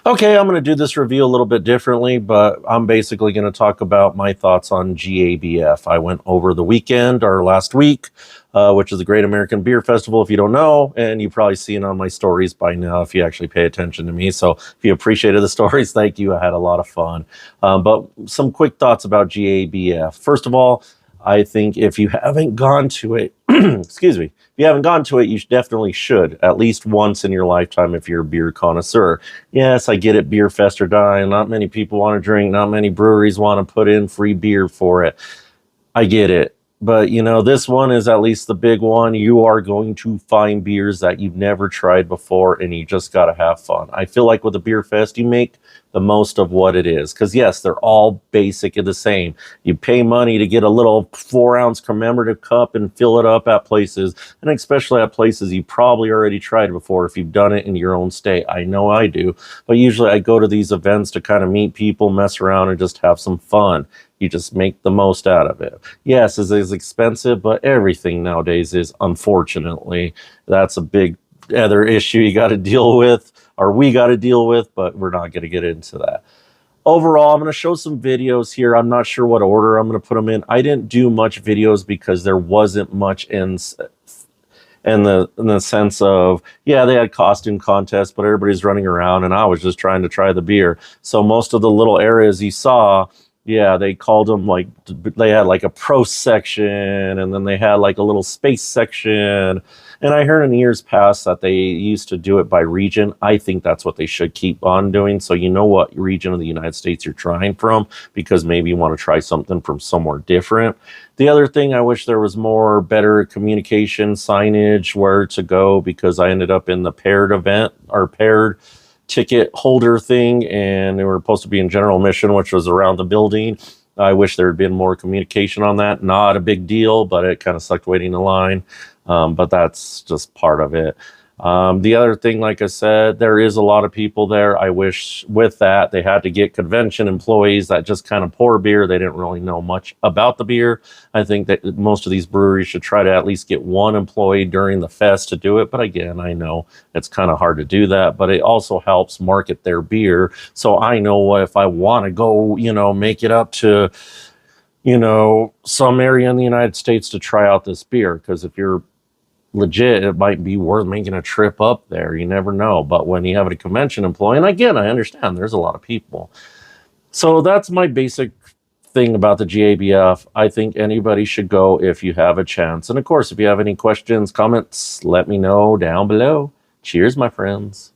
Okay, I'm going to do this review a little bit differently, but I'm basically going to talk about my thoughts on GABF. I went over the weekend or last week, which is the Great American Beer Festival, if you don't know, and you've probably seen on my stories by now if you actually pay attention to me. So if you appreciated the stories, thank you. I had a lot of fun. But some quick thoughts about GABF. First of all, I think if you haven't gone to it, excuse me, if you haven't gone to it, you definitely should at least once in your lifetime if you're a beer connoisseur. Yes, I get it, beer fest or die. Not many people want to drink. Not many breweries want to put in free beer for it. I get it. But, this one is at least the big one. You are going to find beers that you've never tried before, and you just got to have fun. I feel like with a beer fest, you make the most of what it is. Because, yes, they're all basic and the same. You pay money to get a little 4-ounce commemorative cup and fill it up at places, and especially at places you probably already tried before if you've done it in your own state. I know I do. But usually I go to these events to kind of meet people, mess around, and just have some fun. You just make the most out of it. Yes, it is expensive, but everything nowadays is, unfortunately. That's a big other issue you got to deal with, or we got to deal with, but we're not going to get into that. Overall, I'm going to show some videos here. I'm not sure what order I'm going to put them in. I didn't do much videos because there wasn't much in the sense of, yeah, they had costume contests, but everybody's running around, and I was just trying to try the beer. So most of the little areas you saw, yeah, they called them like, they had like a pro section, and then they had like a little space section. And I heard in years past that they used to do it by region. I think that's what they should keep on doing. So you know what region of the United States you're trying from, because maybe you want to try something from somewhere different. The other thing, I wish there was more better communication signage where to go, because I ended up in the paired event or paired ticket holder thing, and they were supposed to be in general admission, which was around the building. I wish there had been more communication on that. Not a big deal, but it kind of sucked waiting in line. But that's just part of it. The other thing, like I said, there is a lot of people there. I wish with that they had to get convention employees that just kind of pour beer. They didn't really know much about the beer. I think that most of these breweries should try to at least get one employee during the fest to do it. But again, I know it's kind of hard to do that, but it also helps market their beer. So I know if I want to go, make it up to, some area in the United States to try out this beer, because if you're legit, it might be worth making a trip up there. You never know. But when you have a convention employee, and again, I understand there's a lot of people. So that's my basic thing about the GABF. I think anybody should go if you have a chance. And of course, if you have any questions, comments, let me know down below. Cheers, my friends.